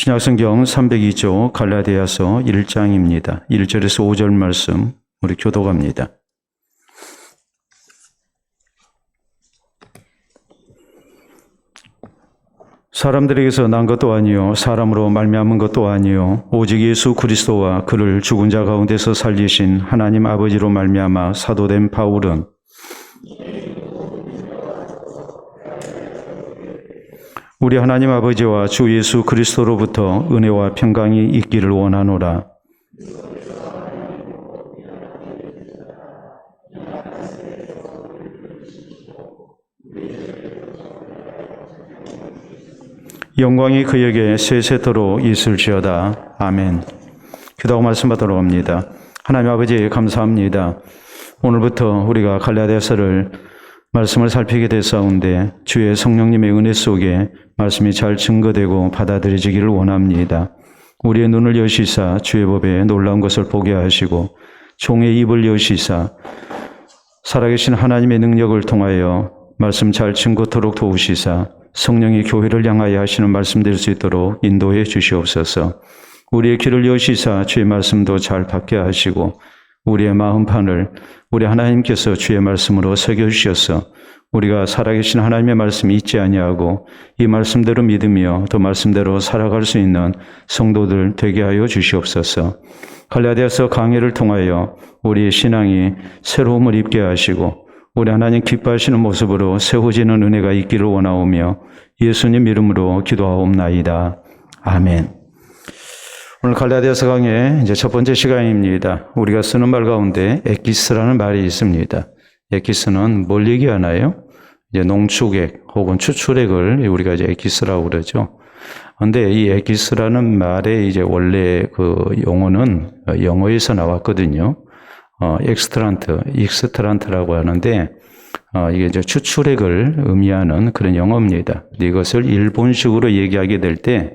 신약성경 302조 갈라디아서 1장입니다. 1절에서 5절 말씀 우리 교독합니다. 사람들에게서 난 것도 아니요 사람으로 말미암은 것도 아니요 오직 예수 그리스도와 그를 죽은 자 가운데서 살리신 하나님 아버지로 말미암아 사도된 바울은 우리 하나님 아버지와 주 예수 그리스도로부터 은혜와 평강이 있기를 원하노라. 영광이 그에게 세세토록 있을지어다. 아멘. 기도하고 말씀받도록 합니다. 하나님 아버지 감사합니다. 오늘부터 우리가 갈라디아서를 말씀을 살피게 되사온데 주의 성령님의 은혜 속에 말씀이 잘 증거되고 받아들여지기를 원합니다. 우리의 눈을 여시사 주의 법에 놀라운 것을 보게 하시고 종의 입을 여시사 살아계신 하나님의 능력을 통하여 말씀 잘 증거토록 도우시사 성령이 교회를 향하여 하시는 말씀 될 수 있도록 인도해 주시옵소서. 우리의 귀를 여시사 주의 말씀도 잘 받게 하시고 우리의 마음판을 우리 하나님께서 주의 말씀으로 새겨주셔서 우리가 살아계신 하나님의 말씀이 잊지 아니하고 이 말씀대로 믿으며 또 말씀대로 살아갈 수 있는 성도들 되게 하여 주시옵소서. 갈라디아서 강해를 통하여 우리의 신앙이 새로움을 입게 하시고 우리 하나님 기뻐하시는 모습으로 세워지는 은혜가 있기를 원하오며 예수님 이름으로 기도하옵나이다. 아멘. 오늘 갈라디아서 강의 이제 첫 번째 시간입니다. 우리가 쓰는 말 가운데 에키스라는 말이 있습니다. 에키스는 뭘 얘기하나요? 이제 농축액 혹은 추출액을 우리가 이제 에키스라고 그러죠. 그런데 이 에키스라는 말의 이제 원래 그 용어는 영어에서 나왔거든요. 익스트란트라고 하는데 이게 이제 추출액을 의미하는 그런 영어입니다. 이것을 일본식으로 얘기하게 될 때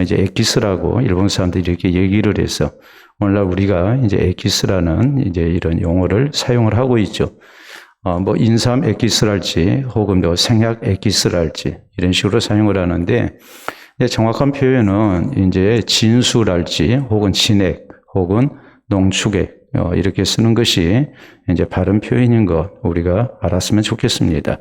이제 에키스라고 일본 사람들이 이렇게 얘기를 해서 오늘날 우리가 이제 에키스라는 이제 이런 용어를 사용을 하고 있죠. 뭐 인삼 에키스랄지 혹은 뭐 생약 에키스랄지 이런 식으로 사용을 하는데 정확한 표현은 이제 진수랄지 혹은 진액 혹은 농축액 이렇게 쓰는 것이 이제 바른 표현인 것 우리가 알았으면 좋겠습니다.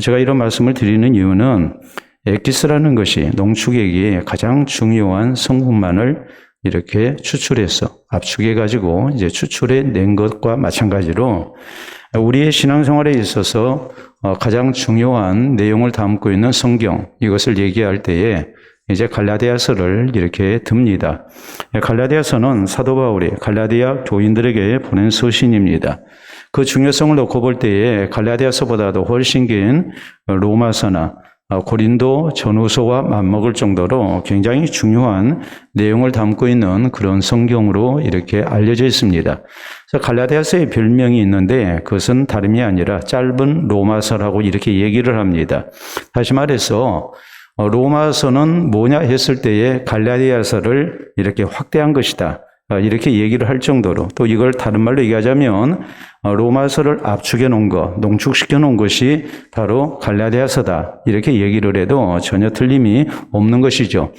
제가 이런 말씀을 드리는 이유는 에키스라는 것이 농축액이 가장 중요한 성분만을 이렇게 추출해서 압축해 가지고 이제 추출해 낸 것과 마찬가지로 우리의 신앙생활에 있어서 가장 중요한 내용을 담고 있는 성경 이것을 얘기할 때에 이제 갈라디아서를 이렇게 듭니다. 갈라디아서는 사도 바울이 갈라디아 교인들에게 보낸 서신입니다. 그 중요성을 놓고 볼 때에 갈라디아서보다도 훨씬 긴 로마서나 고린도 전후서와 맞먹을 정도로 굉장히 중요한 내용을 담고 있는 그런 성경으로 이렇게 알려져 있습니다. 그래서 갈라디아서의 별명이 있는데 그것은 다름이 아니라 짧은 로마서라고 이렇게 얘기를 합니다. 다시 말해서 로마서는 뭐냐 했을 때에 갈라디아서를 이렇게 확대한 것이다. 이렇게 얘기를 할 정도로 또 이걸 다른 말로 얘기하자면 로마서를 압축해 놓은 것, 농축시켜 놓은 것이 바로 갈라디아서다. 이렇게 얘기를 해도 전혀 틀림이 없는 것이죠.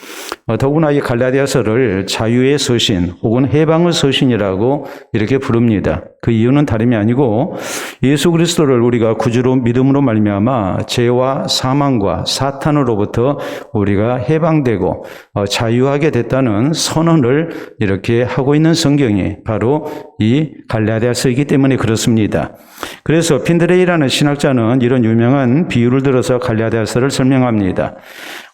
더구나 이 갈라디아서를 자유의 서신 혹은 해방의 서신이라고 이렇게 부릅니다. 그 이유는 다름이 아니고 예수 그리스도를 우리가 구주로 믿음으로 말미암아 죄와 사망과 사탄으로부터 우리가 해방되고 자유하게 됐다는 선언을 이렇게 하고 있는 성경이 바로 이 갈라디아서이기 때문에 그렇습니다. 그래서 핀드레이라는 신학자는 이런 유명한 비유를 들어서 갈라디아서를 설명합니다.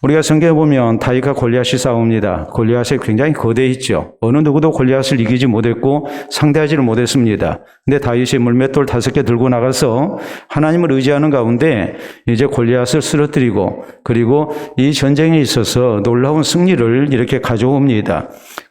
우리가 성경에 보면 다윗과 골리앗이 싸웁니다. 골리앗이 굉장히 거대했죠. 어느 누구도 골리앗을 이기지 못했고 상대하지를 못했습니다. 근데 다윗이 물맷돌 5개 들고 나가서 하나님을 의지하는 가운데 이제 골리앗을 쓰러뜨리고 그리고 이 전쟁에 있어서 놀라운 승리를 이렇게 가져옵니다.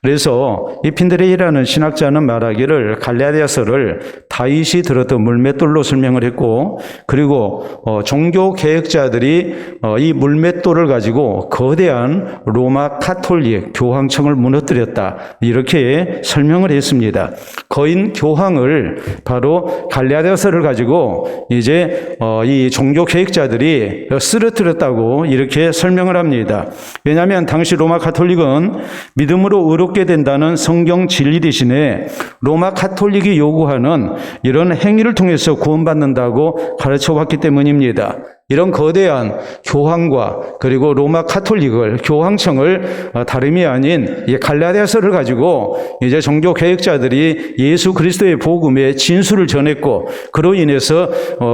그래서 이 핀드레이라는 신학자는 말하기를 갈라디아서를 다윗이 들었던 물맷돌로 설명을 했고, 그리고 종교 개혁자들이 이 물맷돌을 가지고 거대한 로마 카톨릭 교황청을 무너뜨렸다, 이렇게 설명을 했습니다. 거인 교황을 바로 갈라디아서를 가지고 이제 이 종교 개혁자들이 쓰러뜨렸다고 이렇게 설명을 합니다. 왜냐하면 당시 로마 카톨릭은 믿음으로 의롭게 된다는 성경 진리 대신에 로마 카톨릭이 요구하는 이런 행위를 통해서 구원받는다고 가르쳐 왔기 때문입니다. 이런 거대한 교황과 그리고 로마 카톨릭을, 교황청을 다름이 아닌 이 갈라디아서를 가지고 이제 종교 개혁자들이 예수 그리스도의 복음의 진수를 전했고, 그로 인해서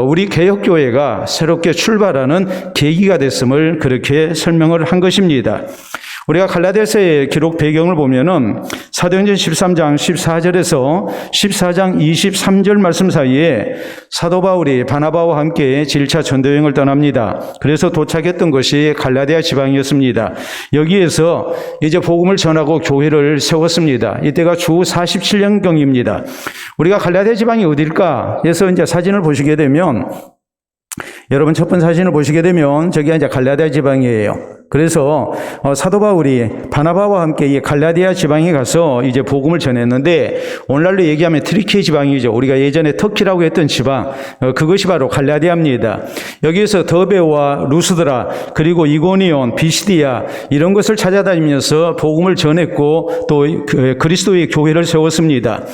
우리 개혁교회가 새롭게 출발하는 계기가 됐음을 그렇게 설명을 한 것입니다. 우리가 갈라디아서의 기록 배경을 보면은 사도행전 13장 14절에서 14장 23절 말씀 사이에 사도 바울이 바나바와 함께 7차 전도여행을 떠납니다. 그래서 도착했던 것이 갈라디아 지방이었습니다. 여기에서 이제 복음을 전하고 교회를 세웠습니다. 이때가 주 47년경입니다. 우리가 갈라디아 지방이 어딜까 해서 이제 사진을 보시게 되면, 여러분 첫 번째 사진을 보시게 되면 저기가 이제 갈라디아 지방이에요. 그래서 사도 바울이 바나바와 함께 이 갈라디아 지방에 가서 이제 복음을 전했는데, 오늘날로 얘기하면 트리키에 지방이죠. 우리가 예전에 터키라고 했던 지방, 그것이 바로 갈라디아입니다. 여기에서 더베와 루스드라, 그리고 이고니온, 비시디아, 이런 것을 찾아다니면서 복음을 전했고 또 그리스도의 교회를 세웠습니다.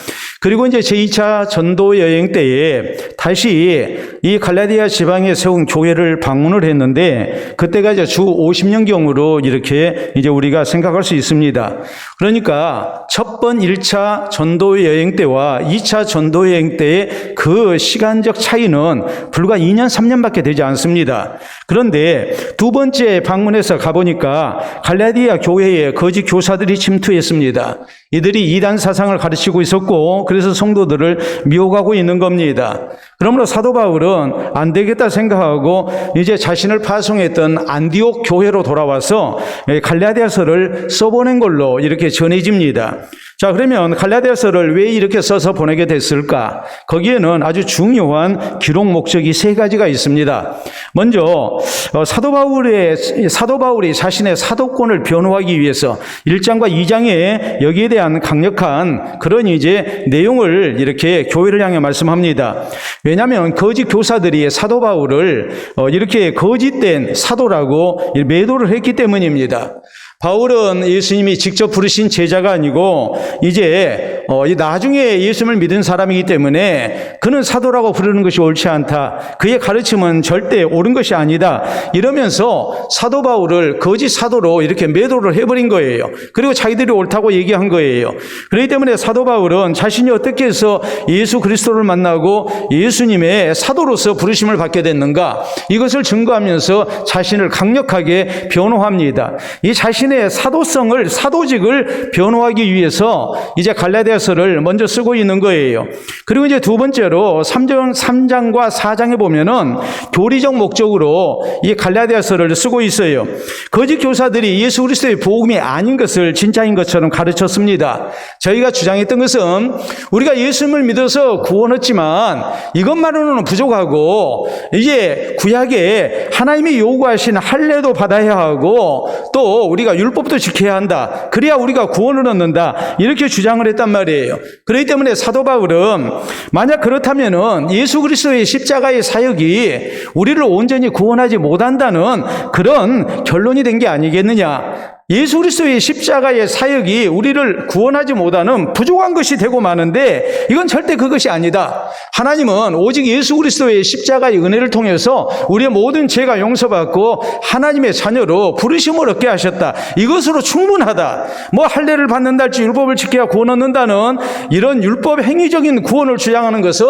그리고 이제 제2차 전도 여행 때에 다시 이 갈라디아 지방에 세운 교회를 방문을 했는데, 그때가 이제 주 50년경으로 이렇게 이제 우리가 생각할 수 있습니다. 그러니까 첫 번 1차 전도 여행 때와 2차 전도 여행 때의 그 시간적 차이는 불과 2년, 3년밖에 되지 않습니다. 그런데 두 번째 방문해서 가보니까 갈라디아 교회에 거짓 교사들이 침투했습니다. 이들이 이단 사상을 가르치고 있었고, 그래서 성도들을 미혹하고 있는 겁니다. 그러므로 사도 바울은 안 되겠다 생각하고 이제 자신을 파송했던 안디옥 교회로 돌아와서 갈라디아서를 써보낸 걸로 이렇게 전해집니다. 자, 그러면 갈라디아서를 왜 이렇게 써서 보내게 됐을까? 거기에는 아주 중요한 기록 목적이 세 가지가 있습니다. 먼저 사도 바울이 자신의 사도권을 변호하기 위해서 1장과 2장에 여기에 대한 강력한 그런 이제 내용을 이렇게 교회를 향해 말씀합니다. 왜냐하면 거짓 교사들이 사도 바울을 이렇게 거짓된 사도라고 매도를 했기 때문입니다. 바울은 예수님이 직접 부르신 제자가 아니고 이제 나중에 예수님을 믿은 사람이기 때문에 그는 사도라고 부르는 것이 옳지 않다, 그의 가르침은 절대 옳은 것이 아니다, 이러면서 사도 바울을 거짓 사도로 이렇게 매도를 해버린 거예요. 그리고 자기들이 옳다고 얘기한 거예요. 그렇기 때문에 사도 바울은 자신이 어떻게 해서 예수 그리스도를 만나고 예수님의 사도로서 부르심을 받게 됐는가, 이것을 증거하면서 자신을 강력하게 변호합니다. 이 자신의 사도성을, 사도직을 변호하기 위해서 이제 갈라디아서를 먼저 쓰고 있는 거예요. 그리고 이제 두 번째로 3장과 4장에 보면은 교리적 목적으로 이 갈라디아서를 쓰고 있어요. 거짓 교사들이 예수 그리스도의 복음이 아닌 것을 진짜인 것처럼 가르쳤습니다. 저희가 주장했던 것은 우리가 예수님을 믿어서 구원 얻지만 이것만으로는 부족하고 이제 구약에 하나님이 요구하신 할례도 받아야 하고 또 우리가 율법도 지켜야 한다, 그래야 우리가 구원을 얻는다, 이렇게 주장을 했단 말이에요. 그렇기 때문에 사도 바울은 만약 그렇다면은 예수 그리스도의 십자가의 사역이 우리를 온전히 구원하지 못한다는 그런 결론이 된 게 아니겠느냐. 예수 그리스도의 십자가의 사역이 우리를 구원하지 못하는 부족한 것이 되고 마는데, 이건 절대 그것이 아니다. 하나님은 오직 예수 그리스도의 십자가의 은혜를 통해서 우리의 모든 죄가 용서받고 하나님의 자녀로 부르심을 얻게 하셨다, 이것으로 충분하다. 뭐 할례를 받는다 할지 율법을 지켜야 구원 얻는다는 이런 율법 행위적인 구원을 주장하는 것은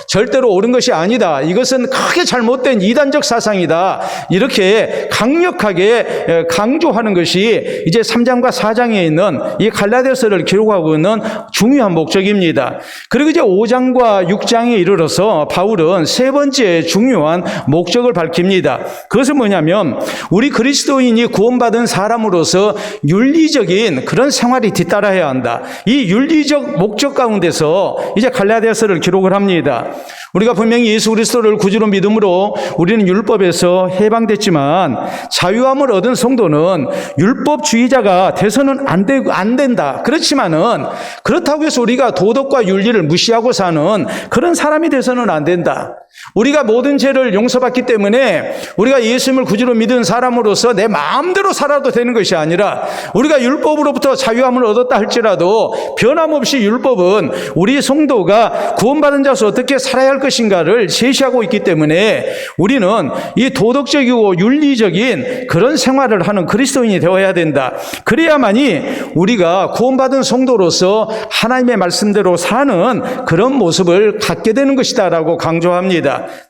절대로 옳은 것이 아니다. 이것은 크게 잘못된 이단적 사상이다. 이렇게 강력하게 강조하는 것이 이게 이제 3장과 4장에 있는 이 갈라디아서를 기록하고 있는 중요한 목적입니다. 그리고 이제 5장과 6장에 이르러서 바울은 세 번째 중요한 목적을 밝힙니다. 그것은 뭐냐면 우리 그리스도인이 구원받은 사람으로서 윤리적인 그런 생활이 뒤따라야 한다. 이 윤리적 목적 가운데서 이제 갈라디아서를 기록을 합니다. 우리가 분명히 예수 그리스도를 구주로 믿음으로 우리는 율법에서 해방됐지만 자유함을 얻은 성도는 율법주의자가 돼서는 안 된다. 그렇지만은 그렇다고 해서 우리가 도덕과 윤리를 무시하고 사는 그런 사람이 돼서는 안 된다. 우리가 모든 죄를 용서받기 때문에 우리가 예수님을 구주로 믿은 사람으로서 내 마음대로 살아도 되는 것이 아니라 우리가 율법으로부터 자유함을 얻었다 할지라도 변함없이 율법은 우리 성도가 구원받은 자로서 어떻게 살아야 할 것인가를 제시하고 있기 때문에 우리는 이 도덕적이고 윤리적인 그런 생활을 하는 그리스도인이 되어야 된다. 그래야만이 우리가 구원받은 성도로서 하나님의 말씀대로 사는 그런 모습을 갖게 되는 것이다 라고 강조합니다.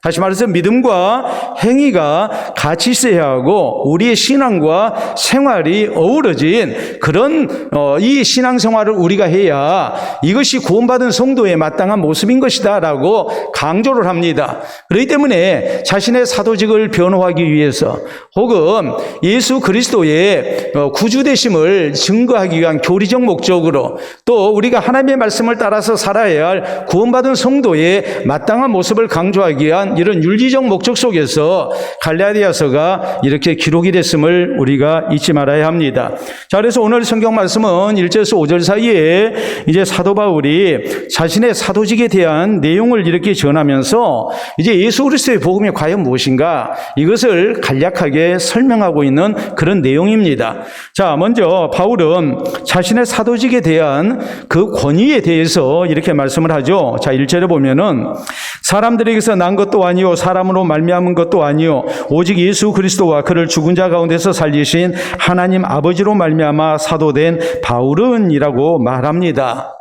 다시 말해서 믿음과 행위가 같이 있어야 하고 우리의 신앙과 생활이 어우러진 그런 이 신앙생활을 우리가 해야 이것이 구원받은 성도의 마땅한 모습인 것이다 라고 강조를 합니다. 그렇기 때문에 자신의 사도직을 변호하기 위해서 혹은 예수 그리스도의 구주되심을 증거하기 위한 교리적 목적으로 또 우리가 하나님의 말씀을 따라서 살아야 할 구원받은 성도의 마땅한 모습을 강조하기 위한 이런 윤리적 목적 속에서 갈라디아서가 이렇게 기록이 됐음을 우리가 잊지 말아야 합니다. 자, 그래서 오늘 성경 말씀은 1절에서 5절 사이에 이제 사도 바울이 자신의 사도직에 대한 내용을 이렇게 전하면서 이제 예수 그리스도의 복음이 과연 무엇인가 이것을 간략하게 설명하고 있는 그런 내용입니다. 자, 먼저 바울은 자신의 사도직에 대한 그 권위에 대해서 이렇게 말씀을 하죠. 자, 1절에 보면은 사람들에게서 난 것도 아니요 사람으로 말미암은 것도 아니요 오직 예수 그리스도와 그를 죽은 자 가운데서 살리신 하나님 아버지로 말미암아 사도된 바울은이라고 말합니다.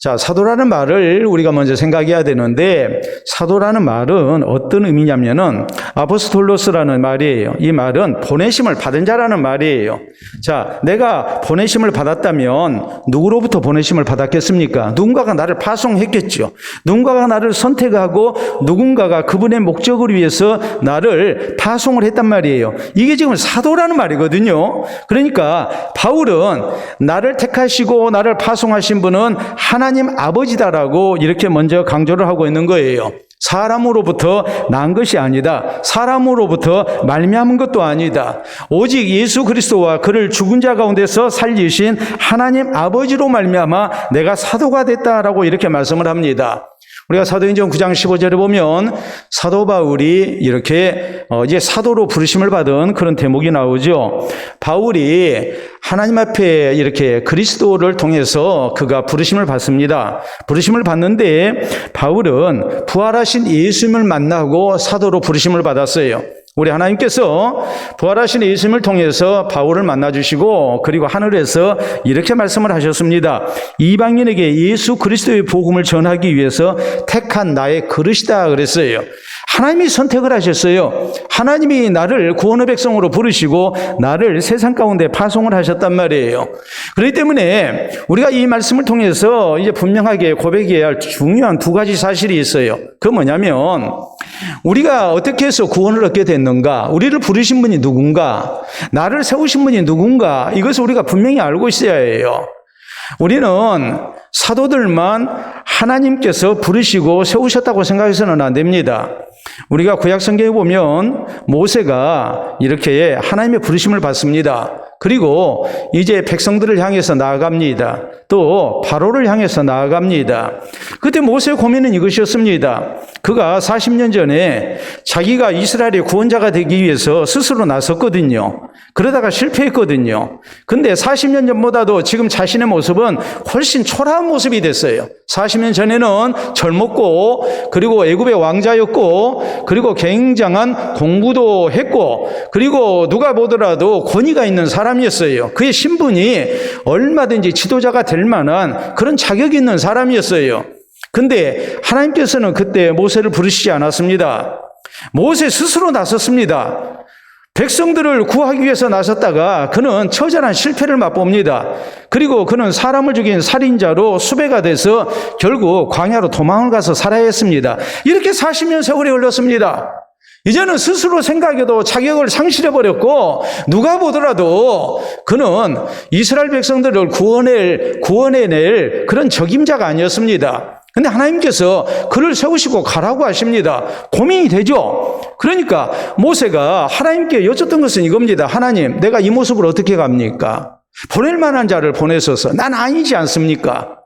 자, 사도라는 말을 우리가 먼저 생각해야 되는데 사도라는 말은 어떤 의미냐면은 아포스톨로스라는 말이에요. 이 말은 보내심을 받은 자라는 말이에요. 자, 내가 보내심을 받았다면 누구로부터 보내심을 받았겠습니까? 누군가가 나를 파송했겠죠. 누군가가 나를 선택하고 누군가가 그분의 목적을 위해서 나를 파송을 했단 말이에요. 이게 지금 사도라는 말이거든요. 그러니까 바울은 나를 택하시고 나를 파송하신 분은 하나님 아버지다라고 이렇게 먼저 강조를 하고 있는 거예요. 사람으로부터 난 것이 아니다. 사람으로부터 말미암은 것도 아니다. 오직 예수 그리스도와 그를 죽은 자 가운데서 살리신 하나님 아버지로 말미암아 내가 사도가 됐다라고 이렇게 말씀을 합니다. 우리가 사도행전 9장 15절에 보면 사도 바울이 이렇게 이제 사도로 부르심을 받은 그런 대목이 나오죠. 바울이 하나님 앞에 이렇게 그리스도를 통해서 그가 부르심을 받습니다. 부르심을 받는데 바울은 부활하신 예수님을 만나고 사도로 부르심을 받았어요. 우리 하나님께서 부활하신 예수님을 통해서 바울을 만나주시고 그리고 하늘에서 이렇게 말씀을 하셨습니다. 이방인에게 예수 그리스도의 복음을 전하기 위해서 택한 나의 그릇이다 그랬어요. 하나님이 선택을 하셨어요. 하나님이 나를 구원의 백성으로 부르시고 나를 세상 가운데 파송을 하셨단 말이에요. 그렇기 때문에 우리가 이 말씀을 통해서 이제 분명하게 고백해야 할 중요한 두 가지 사실이 있어요. 그 뭐냐면 우리가 어떻게 해서 구원을 얻게 됐는가? 우리를 부르신 분이 누군가? 나를 세우신 분이 누군가? 이것을 우리가 분명히 알고 있어야 해요. 우리는 사도들만 하나님께서 부르시고 세우셨다고 생각해서는 안 됩니다. 우리가 구약 성경에 보면 모세가 이렇게 하나님의 부르심을 받습니다. 그리고 이제 백성들을 향해서 나아갑니다. 또 바로를 향해서 나아갑니다. 그때 모세의 고민은 이것이었습니다. 그가 40년 전에 자기가 이스라엘의 구원자가 되기 위해서 스스로 나섰거든요. 그러다가 실패했거든요. 근데 40년 전보다도 지금 자신의 모습은 훨씬 초라한 모습이 됐어요. 40년 전에는 젊었고 그리고 애굽의 왕자였고 그리고 굉장한 공부도 했고 그리고 누가 보더라도 권위가 있는 사람이었어요. 그의 신분이 얼마든지 지도자가 될 만한 그런 자격이 있는 사람이었어요. 근데 하나님께서는 그때 모세를 부르시지 않았습니다. 모세 스스로 나섰습니다. 백성들을 구하기 위해서 나섰다가 그는 처절한 실패를 맛봅니다. 그리고 그는 사람을 죽인 살인자로 수배가 돼서 결국 광야로 도망을 가서 살아야 했습니다. 이렇게 40년 세월이 흘렀습니다. 이제는 스스로 생각해도 자격을 상실해버렸고 누가 보더라도 그는 이스라엘 백성들을 구원해낼 그런 적임자가 아니었습니다. 근데 하나님께서 그를 세우시고 가라고 하십니다. 고민이 되죠. 그러니까 모세가 하나님께 여쭸던 것은 이겁니다. 하나님, 내가 이 모습을 어떻게 갑니까? 보낼 만한 자를 보내소서. 난 아니지 않습니까?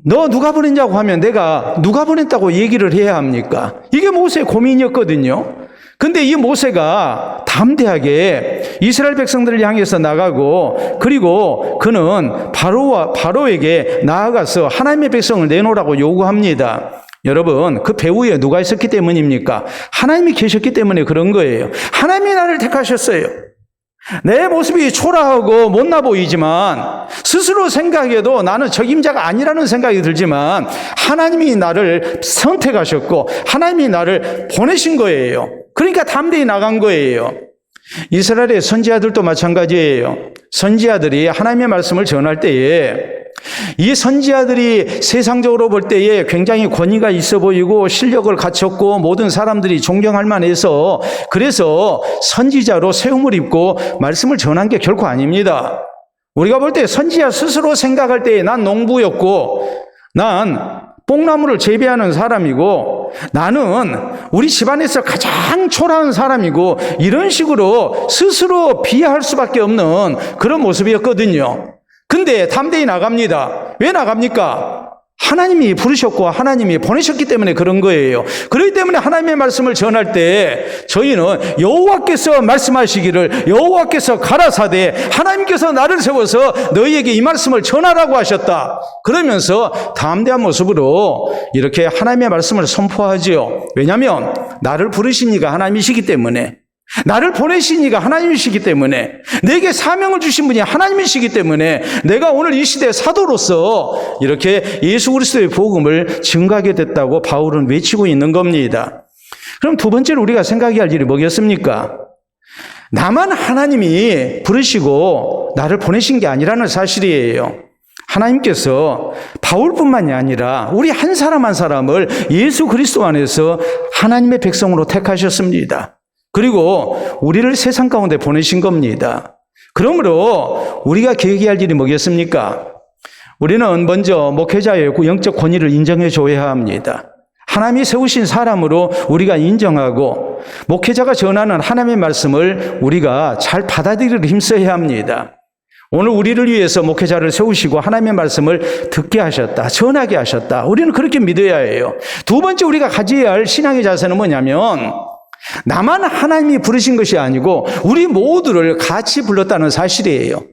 너 누가 보냈냐고 하면 내가 누가 보냈다고 얘기를 해야 합니까? 이게 모세의 고민이었거든요. 근데 이 모세가 담대하게 이스라엘 백성들을 향해서 나가고, 그리고 그는 바로에게 나아가서 하나님의 백성을 내놓으라고 요구합니다. 여러분, 그 배후에 누가 있었기 때문입니까? 하나님이 계셨기 때문에 그런 거예요. 하나님이 나를 택하셨어요. 내 모습이 초라하고 못나 보이지만, 스스로 생각해도 나는 적임자가 아니라는 생각이 들지만, 하나님이 나를 선택하셨고 하나님이 나를 보내신 거예요. 그러니까 담대히 나간 거예요. 이스라엘의 선지자들도 마찬가지예요. 선지자들이 하나님의 말씀을 전할 때에, 이 선지자들이 세상적으로 볼 때에 굉장히 권위가 있어 보이고 실력을 갖췄고 모든 사람들이 존경할 만해서, 그래서 선지자로 세움을 입고 말씀을 전한 게 결코 아닙니다. 우리가 볼 때 선지자 스스로 생각할 때에 난 농부였고, 난 뽕나무를 재배하는 사람이고, 나는 우리 집안에서 가장 초라한 사람이고, 이런 식으로 스스로 비하할 수밖에 없는 그런 모습이었거든요. 근데 담대히 나갑니다. 왜 나갑니까? 하나님이 부르셨고 하나님이 보내셨기 때문에 그런 거예요. 그렇기 때문에 하나님의 말씀을 전할 때 저희는 여호와께서 말씀하시기를, 여호와께서 가라사대 하나님께서 나를 세워서 너희에게 이 말씀을 전하라고 하셨다, 그러면서 담대한 모습으로 이렇게 하나님의 말씀을 선포하지요. 왜냐하면 나를 부르신 이가 하나님이시기 때문에, 나를 보내신 이가 하나님이시기 때문에, 내게 사명을 주신 분이 하나님이시기 때문에 내가 오늘 이 시대의 사도로서 이렇게 예수 그리스도의 복음을 증거하게 됐다고 바울은 외치고 있는 겁니다. 그럼 두 번째로 우리가 생각해야 할 일이 뭐겠습니까? 나만 하나님이 부르시고 나를 보내신 게 아니라는 사실이에요. 하나님께서 바울뿐만이 아니라 우리 한 사람 한 사람을 예수 그리스도 안에서 하나님의 백성으로 택하셨습니다. 그리고 우리를 세상 가운데 보내신 겁니다. 그러므로 우리가 계획해야 할 일이 뭐겠습니까? 우리는 먼저 목회자의 영적 권위를 인정해 줘야 합니다. 하나님이 세우신 사람으로 우리가 인정하고, 목회자가 전하는 하나님의 말씀을 우리가 잘 받아들이려 힘써야 합니다. 오늘 우리를 위해서 목회자를 세우시고 하나님의 말씀을 듣게 하셨다, 전하게 하셨다. 우리는 그렇게 믿어야 해요. 두 번째 우리가 가져야 할 신앙의 자세는 뭐냐면, 나만 하나님이 부르신 것이 아니고 우리 모두를 같이 불렀다는 사실이에요.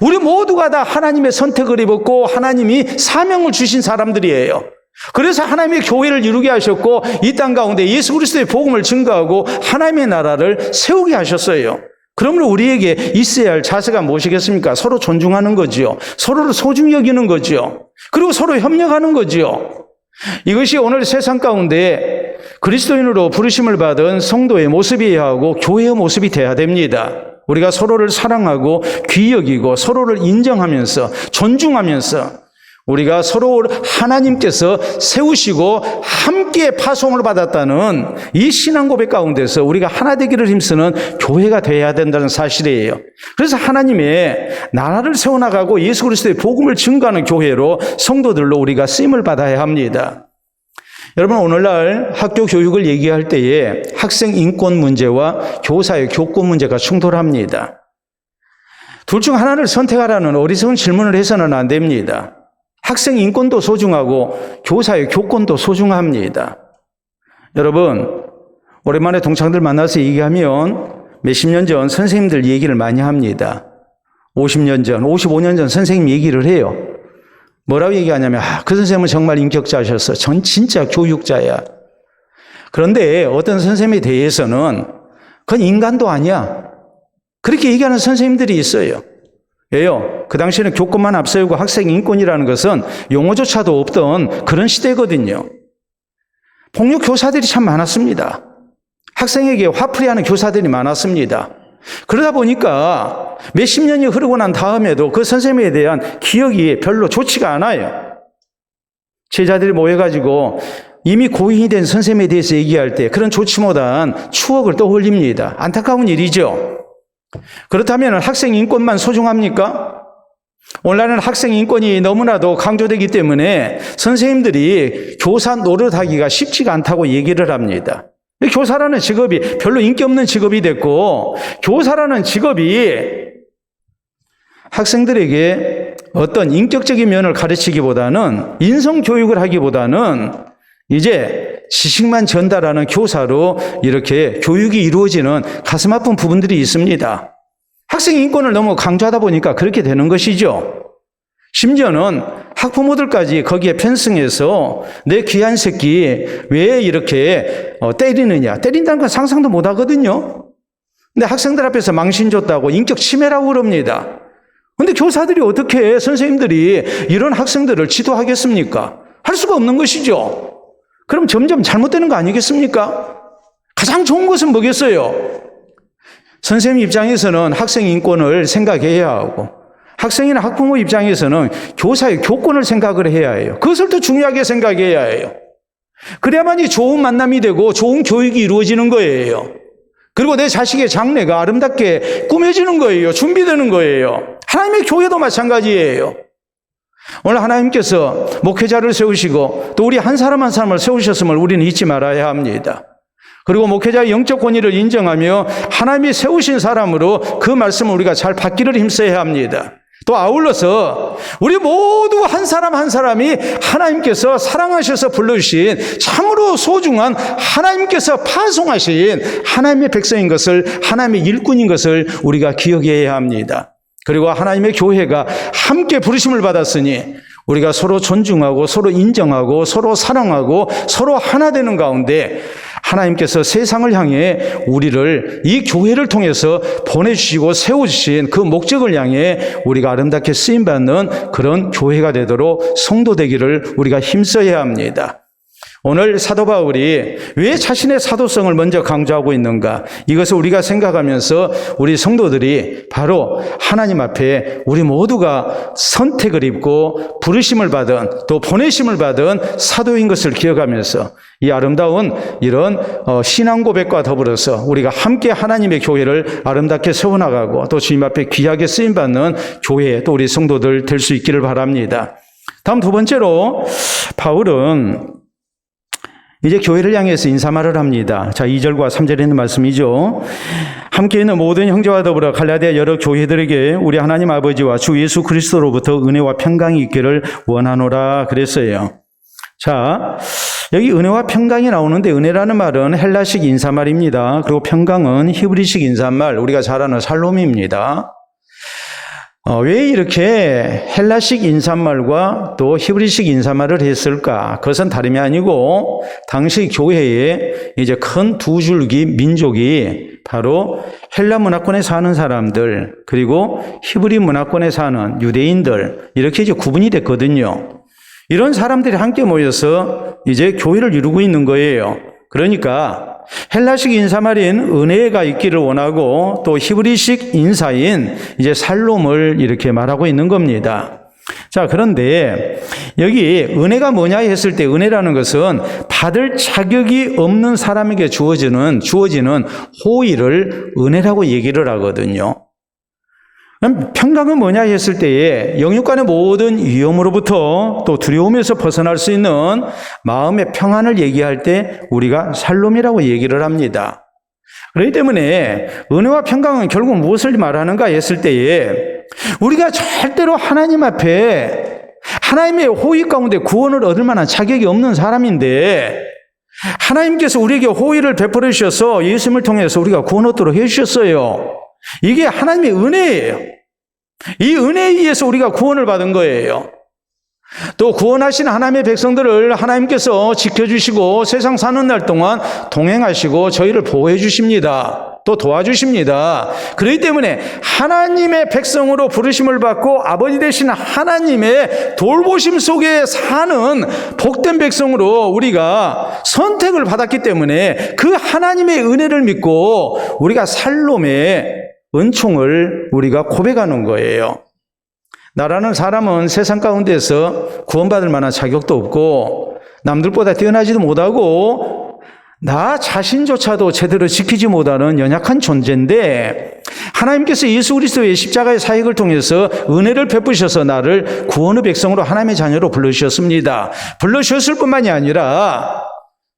우리 모두가 다 하나님의 선택을 입었고 하나님이 사명을 주신 사람들이에요. 그래서 하나님의 교회를 이루게 하셨고, 이 땅 가운데 예수 그리스도의 복음을 증거하고 하나님의 나라를 세우게 하셨어요. 그러므로 우리에게 있어야 할 자세가 무엇이겠습니까? 서로 존중하는 거지요. 서로를 소중히 여기는 거지요. 그리고 서로 협력하는 거지요. 이것이 오늘 세상 가운데 그리스도인으로 부르심을 받은 성도의 모습이어야 하고 교회의 모습이 돼야 됩니다. 우리가 서로를 사랑하고 귀히 여기고 서로를 인정하면서 존중하면서, 우리가 서로 하나님께서 세우시고 함께 파송을 받았다는 이 신앙 고백 가운데서 우리가 하나 되기를 힘쓰는 교회가 되어야 된다는 사실이에요. 그래서 하나님의 나라를 세워나가고 예수 그리스도의 복음을 증거하는 교회로, 성도들로 우리가 쓰임을 받아야 합니다. 여러분, 오늘날 학교 교육을 얘기할 때에 학생 인권 문제와 교사의 교권 문제가 충돌합니다. 둘 중 하나를 선택하라는 어리석은 질문을 해서는 안 됩니다. 학생 인권도 소중하고 교사의 교권도 소중합니다. 여러분, 오랜만에 동창들 만나서 얘기하면 몇십 년 전 선생님들 얘기를 많이 합니다. 50년 전, 55년 전 선생님 얘기를 해요. 뭐라고 얘기하냐면, 그 선생님은 정말 인격자셨어. 전 진짜 교육자야. 그런데 어떤 선생님에 대해서는 그건 인간도 아니야, 그렇게 얘기하는 선생님들이 있어요. 왜요? 그 당시에는 교권만 앞세우고 학생 인권이라는 것은 용어조차도 없던 그런 시대거든요. 폭력 교사들이 참 많았습니다. 학생에게 화풀이하는 교사들이 많았습니다. 그러다 보니까 몇십 년이 흐르고 난 다음에도 그 선생님에 대한 기억이 별로 좋지가 않아요. 제자들이 모여가지고 이미 고인이 된 선생님에 대해서 얘기할 때 그런 좋지 못한 추억을 떠올립니다. 안타까운 일이죠. 그렇다면 학생 인권만 소중합니까? 오늘날은 학생 인권이 너무나도 강조되기 때문에 선생님들이 교사 노릇하기가 쉽지가 않다고 얘기를 합니다. 교사라는 직업이 별로 인기 없는 직업이 됐고, 교사라는 직업이 학생들에게 어떤 인격적인 면을 가르치기보다는, 인성교육을 하기보다는 이제 지식만 전달하는 교사로 이렇게 교육이 이루어지는 가슴 아픈 부분들이 있습니다. 학생 인권을 너무 강조하다 보니까 그렇게 되는 것이죠. 심지어는 학부모들까지 거기에 편승해서 내 귀한 새끼 왜 이렇게 때리느냐. 때린다는 건 상상도 못 하거든요. 근데 학생들 앞에서 망신 줬다고 인격 침해라고 그럽니다. 근데 교사들이 어떻게 선생님들이 이런 학생들을 지도하겠습니까? 할 수가 없는 것이죠. 그럼 점점 잘못되는 거 아니겠습니까? 가장 좋은 것은 뭐겠어요? 선생님 입장에서는 학생 인권을 생각해야 하고, 학생이나 학부모 입장에서는 교사의 교권을 생각을 해야 해요. 그것을 더 중요하게 생각해야 해요. 그래야만이 좋은 만남이 되고 좋은 교육이 이루어지는 거예요. 그리고 내 자식의 장래가 아름답게 꾸며지는 거예요. 준비되는 거예요. 하나님의 교회도 마찬가지예요. 오늘 하나님께서 목회자를 세우시고 또 우리 한 사람 한 사람을 세우셨음을 우리는 잊지 말아야 합니다. 그리고 목회자의 영적 권위를 인정하며 하나님이 세우신 사람으로 그 말씀을 우리가 잘 받기를 힘써야 합니다. 또 아울러서 우리 모두 한 사람 한 사람이 하나님께서 사랑하셔서 불러주신 참으로 소중한 하나님께서 파송하신 하나님의 백성인 것을, 하나님의 일꾼인 것을 우리가 기억해야 합니다. 그리고 하나님의 교회가 함께 부르심을 받았으니 우리가 서로 존중하고 서로 인정하고 서로 사랑하고 서로 하나 되는 가운데 하나님께서 세상을 향해 우리를 이 교회를 통해서 보내주시고 세워주신 그 목적을 향해 우리가 아름답게 쓰임받는 그런 교회가 되도록 성도 되기를 우리가 힘써야 합니다. 오늘 사도 바울이 왜 자신의 사도성을 먼저 강조하고 있는가? 이것을 우리가 생각하면서 우리 성도들이 바로 하나님 앞에 우리 모두가 선택을 입고 부르심을 받은 또 보내심을 받은 사도인 것을 기억하면서 이 아름다운 이런 신앙 고백과 더불어서 우리가 함께 하나님의 교회를 아름답게 세워나가고 또 주님 앞에 귀하게 쓰임받는 교회 또 우리 성도들 될 수 있기를 바랍니다. 다음 두 번째로 바울은 이제 교회를 향해서 인사말을 합니다. 자, 2절과 3절에 있는 말씀이죠. 함께 있는 모든 형제와 더불어 갈라디아 여러 교회들에게 우리 하나님 아버지와 주 예수 그리스도로부터 은혜와 평강이 있기를 원하노라 그랬어요. 자, 여기 은혜와 평강이 나오는데 은혜라는 말은 헬라식 인사말입니다. 그리고 평강은 히브리식 인사말, 우리가 잘 아는 샬롬입니다. 왜 이렇게 헬라식 인사말과 또 히브리식 인사말을 했을까? 그것은 다름이 아니고 당시 교회에 이제 큰 두 줄기 민족이 바로 헬라 문화권에 사는 사람들 그리고 히브리 문화권에 사는 유대인들 이렇게 이제 구분이 됐거든요. 이런 사람들이 함께 모여서 이제 교회를 이루고 있는 거예요. 그러니까 헬라식 인사말인 은혜가 있기를 원하고 또 히브리식 인사인 이제 샬롬을 이렇게 말하고 있는 겁니다. 자, 그런데 여기 은혜가 뭐냐 했을 때 은혜라는 것은 받을 자격이 없는 사람에게 주어지는 호의를 은혜라고 얘기를 하거든요. 평강은 뭐냐 했을 때에 영육간의 모든 위험으로부터 또 두려움에서 벗어날 수 있는 마음의 평안을 얘기할 때 우리가 샬롬이라고 얘기를 합니다. 그렇기 때문에 은혜와 평강은 결국 무엇을 말하는가 했을 때에 우리가 절대로 하나님 앞에 하나님의 호의 가운데 구원을 얻을 만한 자격이 없는 사람인데 하나님께서 우리에게 호의를 베풀어 주셔서 예수님을 통해서 우리가 구원 얻도록 해주셨어요. 이게 하나님의 은혜예요. 이 은혜에 의해서 우리가 구원을 받은 거예요. 또 구원하신 하나님의 백성들을 하나님께서 지켜주시고 세상 사는 날 동안 동행하시고 저희를 보호해 주십니다. 또 도와주십니다. 그렇기 때문에 하나님의 백성으로 부르심을 받고 아버지 되신 하나님의 돌보심 속에 사는 복된 백성으로 우리가 선택을 받았기 때문에 그 하나님의 은혜를 믿고 우리가 살롬의 은총을 우리가 고백하는 거예요. 나라는 사람은 세상 가운데서 구원받을 만한 자격도 없고 남들보다 뛰어나지도 못하고 나 자신조차도 제대로 지키지 못하는 연약한 존재인데 하나님께서 예수 그리스도의 십자가의 사역을 통해서 은혜를 베푸셔서 나를 구원의 백성으로 하나님의 자녀로 불러주셨습니다. 불러주셨을 뿐만이 아니라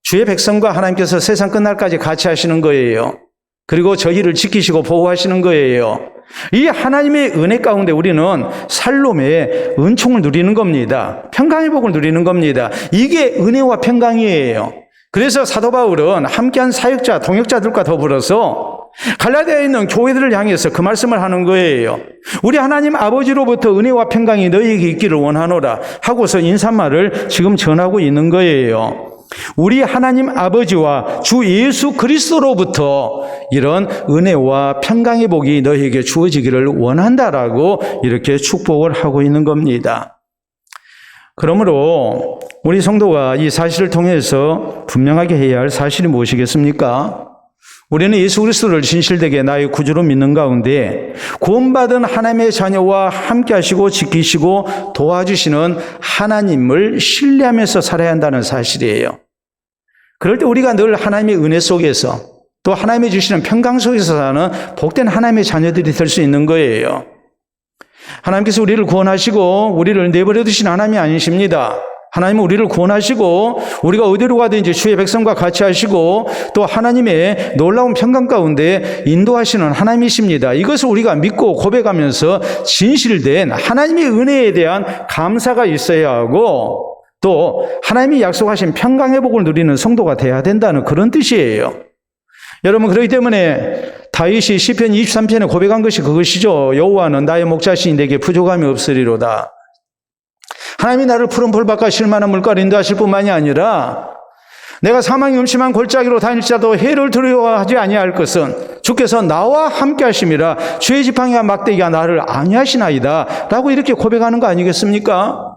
주의 백성과 하나님께서 세상 끝날까지 같이 하시는 거예요. 그리고 저희를 지키시고 보호하시는 거예요. 이 하나님의 은혜 가운데 우리는 살롬의 은총을 누리는 겁니다. 평강의 복을 누리는 겁니다. 이게 은혜와 평강이에요. 그래서 사도 바울은 함께한 사역자, 동역자들과 더불어서 갈라디아에 있는 교회들을 향해서 그 말씀을 하는 거예요. 우리 하나님 아버지로부터 은혜와 평강이 너희에게 있기를 원하노라 하고서 인사말을 지금 전하고 있는 거예요. 우리 하나님 아버지와 주 예수 그리스도로부터 이런 은혜와 평강의 복이 너희에게 주어지기를 원한다라고 이렇게 축복을 하고 있는 겁니다. 그러므로 우리 성도가 이 사실을 통해서 분명하게 해야 할 사실이 무엇이겠습니까? 우리는 예수 그리스도를 진실되게 나의 구주로 믿는 가운데 구원받은 하나님의 자녀와 함께 하시고 지키시고 도와주시는 하나님을 신뢰하면서 살아야 한다는 사실이에요. 그럴 때 우리가 늘 하나님의 은혜 속에서 또 하나님이 주시는 평강 속에서 사는 복된 하나님의 자녀들이 될 수 있는 거예요. 하나님께서 우리를 구원하시고 우리를 내버려 두신 하나님이 아니십니다. 하나님은 우리를 구원하시고 우리가 어디로 가든지 주의 백성과 같이 하시고 또 하나님의 놀라운 평강 가운데 인도하시는 하나님이십니다. 이것을 우리가 믿고 고백하면서 진실된 하나님의 은혜에 대한 감사가 있어야 하고 또 하나님이 약속하신 평강의 복을 누리는 성도가 돼야 된다는 그런 뜻이에요. 여러분, 그렇기 때문에 다윗이 시편 23편에 고백한 것이 그것이죠. 여호와는 나의 목자시니 내게 부족함이 없으리로다. 하나님이 나를 푸른 풀밭과 실만한 물가로 인도하실 뿐만이 아니라 내가 사망이 음침한 골짜기로 다닐지라도 해를 두려워하지 아니할 것은 주께서 나와 함께 하심이라 주의 지팡이와 막대기가 나를 안위하시나이다 라고 이렇게 고백하는 거 아니겠습니까?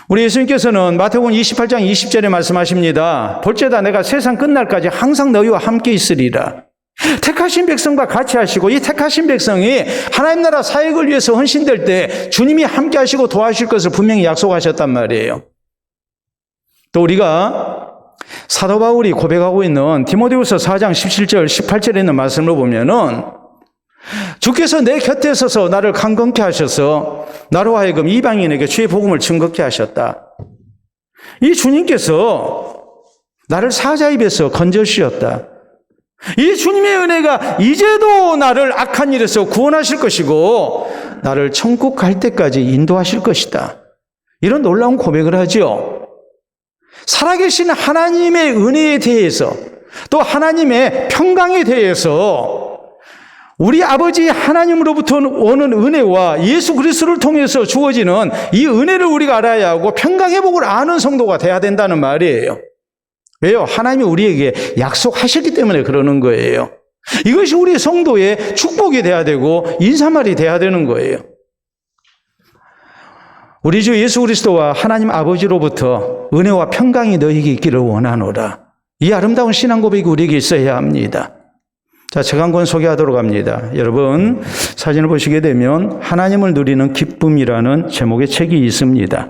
우리 예수님께서는 마태복음 28장 20절에 말씀하십니다. 볼지어다 내가 세상 끝날까지 항상 너희와 함께 있으리라. 택하신 백성과 같이 하시고 이 택하신 백성이 하나님 나라 사역을 위해서 헌신될 때 주님이 함께 하시고 도와주실 것을 분명히 약속하셨단 말이에요. 또 우리가 사도 바울이 고백하고 있는 디모데후서 4장 17절 18절에 있는 말씀을 보면은 주께서 내 곁에 서서 나를 강건케 하셔서 나로 하여금 이방인에게 주의 복음을 증거케 하셨다. 이 주님께서 나를 사자 입에서 건져주셨다. 이 주님의 은혜가 이제도 나를 악한 일에서 구원하실 것이고 나를 천국 갈 때까지 인도하실 것이다. 이런 놀라운 고백을 하죠. 살아계신 하나님의 은혜에 대해서 또 하나님의 평강에 대해서 우리 아버지 하나님으로부터 오는 은혜와 예수 그리스도를 통해서 주어지는 이 은혜를 우리가 알아야 하고 평강의 복을 아는 성도가 돼야 된다는 말이에요. 왜요? 하나님이 우리에게 약속하셨기 때문에 그러는 거예요. 이것이 우리 성도의 축복이 돼야 되고 인사말이 돼야 되는 거예요. 우리 주 예수 그리스도와 하나님 아버지로부터 은혜와 평강이 너희에게 있기를 원하노라. 이 아름다운 신앙 고백이 우리에게 있어야 합니다. 자, 책 한 권 소개하도록 합니다. 여러분, 사진을 보시게 되면 하나님을 누리는 기쁨이라는 제목의 책이 있습니다.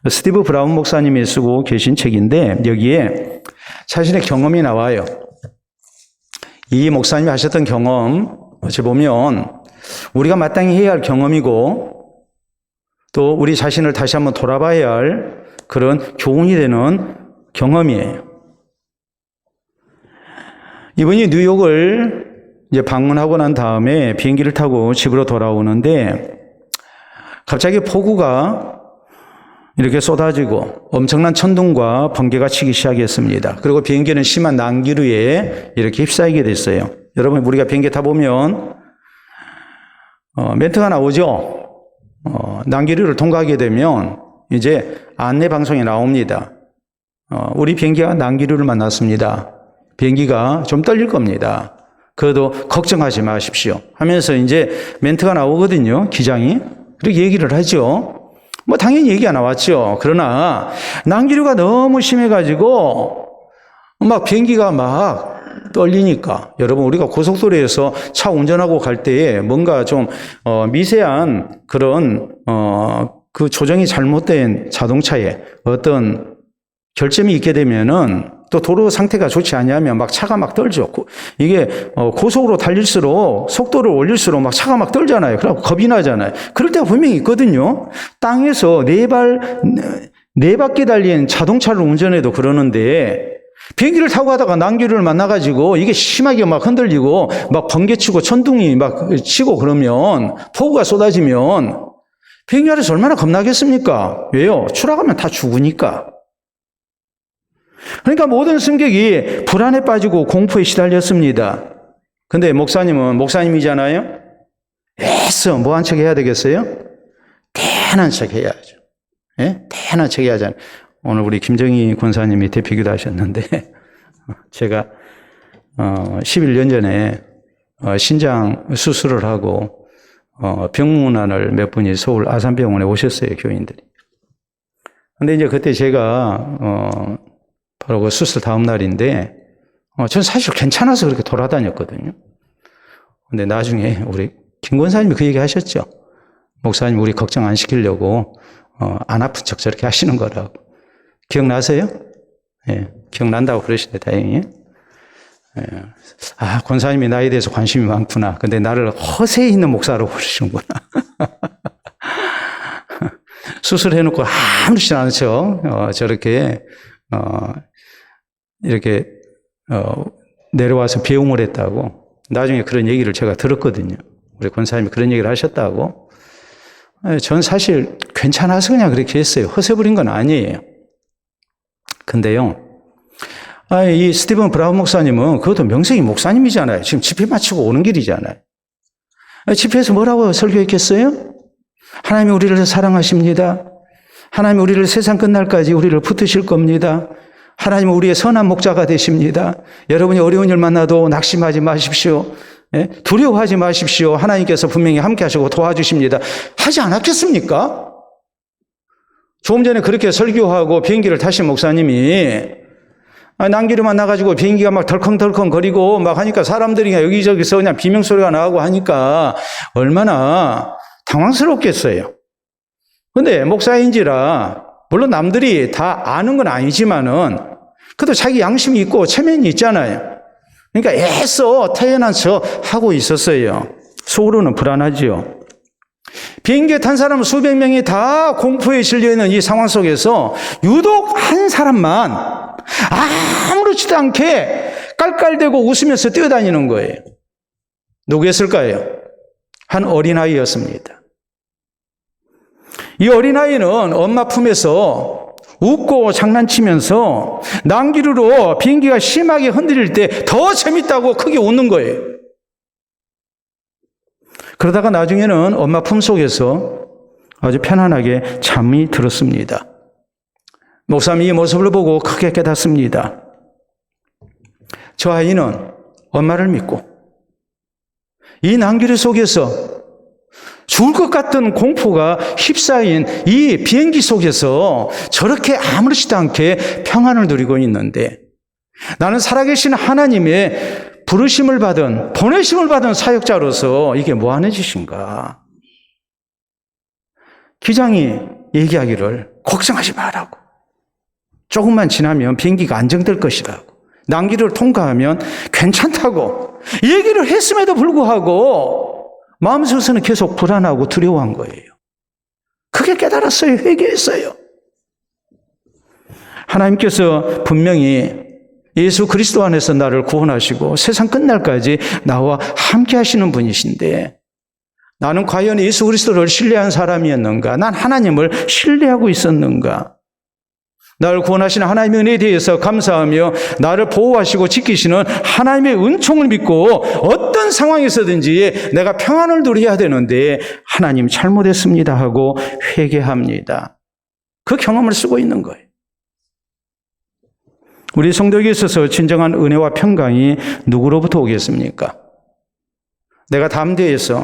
스티브 브라운 목사님이 쓰고 계신 책인데 여기에 자신의 경험이 나와요. 이 목사님이 하셨던 경험, 어찌 보면 우리가 마땅히 해야 할 경험이고 또 우리 자신을 다시 한번 돌아봐야 할 그런 교훈이 되는 경험이에요. 이분이 뉴욕을 이제 방문하고 난 다음에 비행기를 타고 집으로 돌아오는데 갑자기 폭우가 이렇게 쏟아지고 엄청난 천둥과 번개가 치기 시작했습니다. 그리고 비행기는 심한 난기류에 이렇게 휩싸이게 됐어요. 여러분, 우리가 비행기 타보면 멘트가 나오죠. 난기류를 통과하게 되면 이제 안내 방송이 나옵니다. 우리 비행기가 난기류를 만났습니다. 비행기가 좀 떨릴 겁니다. 그래도 걱정하지 마십시오 하면서 이제 멘트가 나오거든요. 기장이. 그렇게 얘기를 하죠. 뭐 당연히 얘기가 나왔죠. 그러나 난기류가 너무 심해가지고 막 비행기가 막 떨리니까 여러분 우리가 고속도로에서 차 운전하고 갈 때에 뭔가 좀 미세한 그런 그 조정이 잘못된 자동차에 어떤 결점이 있게 되면은 또 도로 상태가 좋지 않으면 막 차가 막 떨죠. 이게 고속으로 달릴수록 속도를 올릴수록 막 차가 막 떨잖아요. 그래서 겁이 나잖아요. 그럴 때가 분명히 있거든요. 땅에서 네 바퀴 달린 자동차를 운전해도 그러는데 비행기를 타고 가다가 난기류를 만나가지고 이게 심하게 막 흔들리고 막 번개치고 천둥이 막 치고 그러면 폭우가 쏟아지면 비행기 안에서 얼마나 겁나겠습니까? 왜요? 추락하면 다 죽으니까. 그러니까 모든 승객이 불안에 빠지고 공포에 시달렸습니다. 근데 목사님은 목사님이잖아요? 애써 뭐한 척 해야 되겠어요? 대단한 척 해야죠. 예? 대단한 척 해야잖아요. 오늘 우리 김정희 권사님이 대표기도 하셨는데 제가 11년 전에 신장 수술을 하고 병문안을 몇 분이 서울 아산병원에 오셨어요, 교인들이. 근데 이제 그때 제가 바로 그 수술 다음 날인데 전 사실 괜찮아서 그렇게 돌아다녔거든요. 근데 나중에 우리 김 권사님이 그 얘기 하셨죠. 목사님 우리 걱정 안 시키려고 안 아픈 척 저렇게 하시는 거라고. 기억나세요? 예, 기억난다고 그러시네, 다행히. 예. 아, 권사님이 나에 대해서 관심이 많구나. 근데 나를 허세에 있는 목사로 부르시는구나. 수술해놓고 아무렇지 않은 척 저렇게 이렇게 내려와서 배웅을 했다고. 나중에 그런 얘기를 제가 들었거든요. 우리 권사님이 그런 얘기를 하셨다고. 전 사실 괜찮아서 그냥 그렇게 했어요. 허세 부린 건 아니에요. 근데요, 이 스티븐 브라운 목사님은 그것도 명색이 목사님이잖아요. 지금 집회 마치고 오는 길이잖아요. 집회에서 뭐라고 설교했겠어요? 하나님이 우리를 사랑하십니다. 하나님이 우리를 세상 끝날까지 우리를 붙드실 겁니다. 하나님은 우리의 선한 목자가 되십니다. 여러분이 어려운 일 만나도 낙심하지 마십시오. 두려워하지 마십시오. 하나님께서 분명히 함께 하시고 도와주십니다. 하지 않았겠습니까? 조금 전에 그렇게 설교하고 비행기를 타신 목사님이 난기류 만나가지고 비행기가 막 덜컹덜컹 거리고 막 하니까 사람들이 여기저기서 그냥 비명소리가 나고 하니까 얼마나 당황스럽겠어요. 근데 목사인지라 물론 남들이 다 아는 건 아니지만은 그래도 자기 양심이 있고 체면이 있잖아요. 그러니까 애써 태연한 척 하고 있었어요. 속으로는 불안하지요. 비행기에 탄 사람 수백 명이 다 공포에 질려있는 이 상황 속에서 유독 한 사람만 아무렇지도 않게 깔깔대고 웃으면서 뛰어다니는 거예요. 누구였을까요? 한 어린아이였습니다. 이 어린아이는 엄마 품에서 웃고 장난치면서 난기류로 비행기가 심하게 흔들릴 때 더 재밌다고 크게 웃는 거예요. 그러다가 나중에는 엄마 품속에서 아주 편안하게 잠이 들었습니다. 목사님이 이 모습을 보고 크게 깨닫습니다. 저 아이는 엄마를 믿고 이 난기류 속에서 죽을 것 같은 공포가 휩싸인 이 비행기 속에서 저렇게 아무렇지도 않게 평안을 누리고 있는데 나는 살아계신 하나님의 부르심을 받은, 보내심을 받은 사역자로서 이게 뭐 하는 짓인가? 기장이 얘기하기를 걱정하지 말라고. 조금만 지나면 비행기가 안정될 것이라고. 난기를 통과하면 괜찮다고 얘기를 했음에도 불구하고 마음속에서는 계속 불안하고 두려워한 거예요. 그게 깨달았어요. 회개했어요. 하나님께서 분명히 예수 그리스도 안에서 나를 구원하시고 세상 끝날까지 나와 함께 하시는 분이신데 나는 과연 예수 그리스도를 신뢰한 사람이었는가? 난 하나님을 신뢰하고 있었는가? 나를 구원하시는 하나님의 은혜에 대해서 감사하며 나를 보호하시고 지키시는 하나님의 은총을 믿고 어떤 상황에서든지 내가 평안을 누려야 되는데 하나님 잘못했습니다 하고 회개합니다. 그 경험을 쓰고 있는 거예요. 우리 성도에게 있어서 진정한 은혜와 평강이 누구로부터 오겠습니까? 내가 담대해서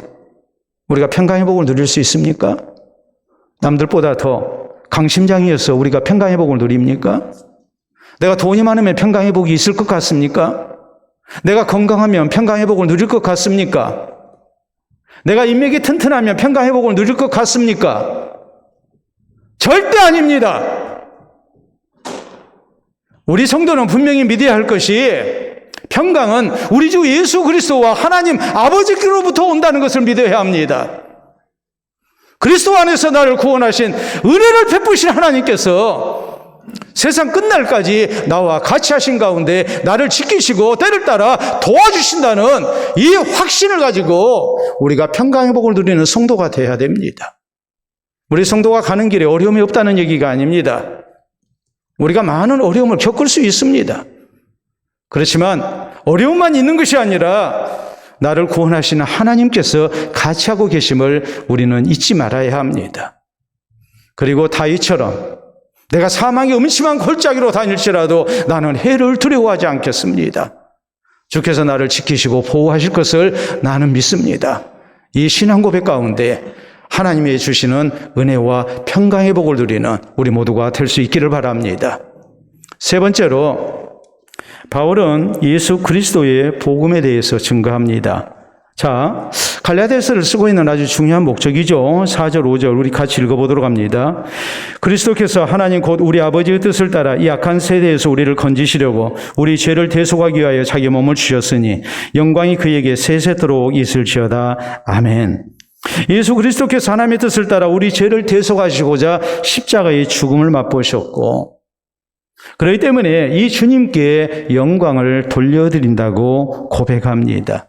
우리가 평강의 복을 누릴 수 있습니까? 남들보다 더 강심장이어서 우리가 평강의 복을 누립니까? 내가 돈이 많으면 평강의 복이 있을 것 같습니까? 내가 건강하면 평강의 복을 누릴 것 같습니까? 내가 인맥이 튼튼하면 평강의 복을 누릴 것 같습니까? 절대 아닙니다. 우리 성도는 분명히 믿어야 할 것이 평강은 우리 주 예수 그리스도와 하나님 아버지께로부터 온다는 것을 믿어야 합니다. 그리스도 안에서 나를 구원하신 은혜를 베푸신 하나님께서 세상 끝날까지 나와 같이 하신 가운데 나를 지키시고 때를 따라 도와주신다는 이 확신을 가지고 우리가 평강의 복을 누리는 성도가 되어야 됩니다. 우리 성도가 가는 길에 어려움이 없다는 얘기가 아닙니다. 우리가 많은 어려움을 겪을 수 있습니다. 그렇지만 어려움만 있는 것이 아니라 나를 구원하시는 하나님께서 같이 하고 계심을 우리는 잊지 말아야 합니다. 그리고 다윗처럼 내가 사망의 음침한 골짜기로 다닐지라도 나는 해를 두려워하지 않겠습니다. 주께서 나를 지키시고 보호하실 것을 나는 믿습니다. 이 신앙 고백 가운데 하나님이 주시는 은혜와 평강의 복을 누리는 우리 모두가 될 수 있기를 바랍니다. 세 번째로 바울은 예수 그리스도의 복음에 대해서 증거합니다. 자, 갈라디아서를 쓰고 있는 아주 중요한 목적이죠. 4절, 5절 우리 같이 읽어보도록 합니다. 그리스도께서 하나님 곧 우리 아버지의 뜻을 따라 이 악한 세대에서 우리를 건지시려고 우리 죄를 대속하기 위하여 자기 몸을 주셨으니 영광이 그에게 세세토록 있을지어다. 아멘. 예수 그리스도께서 하나님의 뜻을 따라 우리 죄를 대속하시고자 십자가의 죽음을 맛보셨고 그렇기 때문에 이 주님께 영광을 돌려드린다고 고백합니다.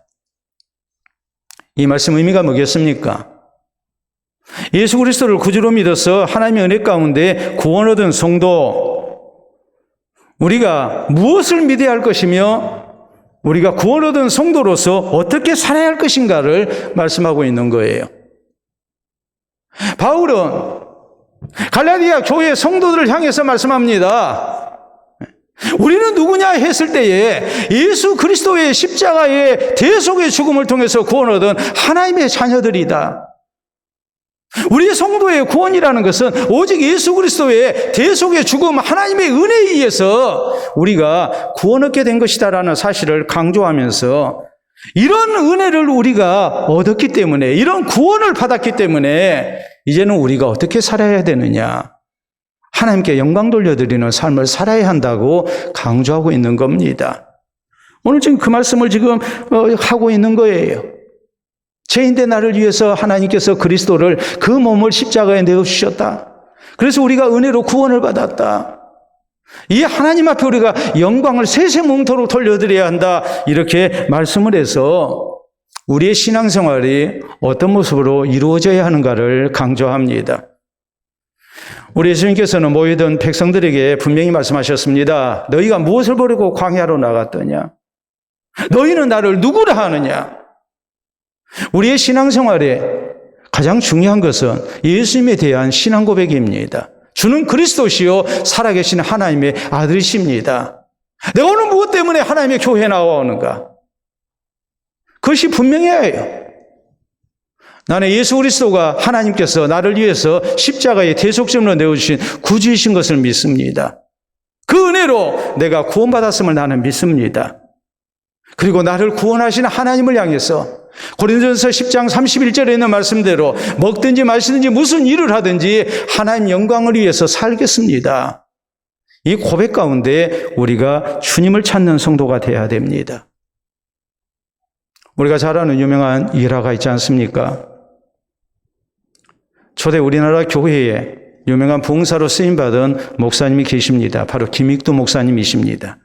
이 말씀 의미가 뭐겠습니까? 예수 그리스도를 구주로 믿어서 하나님의 은혜 가운데 구원 얻은 성도, 우리가 무엇을 믿어야 할 것이며 우리가 구원 얻은 성도로서 어떻게 살아야 할 것인가를 말씀하고 있는 거예요. 바울은 갈라디아 교회 성도들을 향해서 말씀합니다. 우리는 누구냐 했을 때에 예수 그리스도의 십자가의 대속의 죽음을 통해서 구원 얻은 하나님의 자녀들이다. 우리 성도의 구원이라는 것은 오직 예수 그리스도의 대속의 죽음, 하나님의 은혜에 의해서 우리가 구원 얻게 된 것이다라는 사실을 강조하면서 이런 은혜를 우리가 얻었기 때문에, 이런 구원을 받았기 때문에 이제는 우리가 어떻게 살아야 되느냐, 하나님께 영광 돌려드리는 삶을 살아야 한다고 강조하고 있는 겁니다. 오늘 지금 그 말씀을 지금 하고 있는 거예요. 죄인된 나를 위해서 하나님께서 그리스도를 그 몸을 십자가에 내어주셨다. 그래서 우리가 은혜로 구원을 받았다. 이 하나님 앞에 우리가 영광을 세세뭉토록 돌려드려야 한다. 이렇게 말씀을 해서 우리의 신앙생활이 어떤 모습으로 이루어져야 하는가를 강조합니다. 우리 예수님께서는 모이던 백성들에게 분명히 말씀하셨습니다. 너희가 무엇을 버리고 광야로 나갔더냐? 너희는 나를 누구라 하느냐? 우리의 신앙생활에 가장 중요한 것은 예수님에 대한 신앙 고백입니다. 주는 그리스도시요 살아계신 하나님의 아들이십니다. 내가 오늘 무엇 때문에 하나님의 교회에 나와오는가? 그것이 분명해야 해요. 나는 예수 그리스도가 하나님께서 나를 위해서 십자가의 대속점으로 내어주신 구주이신 것을 믿습니다. 그 은혜로 내가 구원받았음을 나는 믿습니다. 그리고 나를 구원하신 하나님을 향해서 고린도전서 10장 31절에 있는 말씀대로 먹든지 마시든지 무슨 일을 하든지 하나님 영광을 위해서 살겠습니다. 이 고백 가운데 우리가 주님을 찾는 성도가 되어야 됩니다. 우리가 잘 아는 유명한 일화가 있지 않습니까? 초대 우리나라 교회에 유명한 봉사로 쓰임받은 목사님이 계십니다. 바로 김익두 목사님이십니다.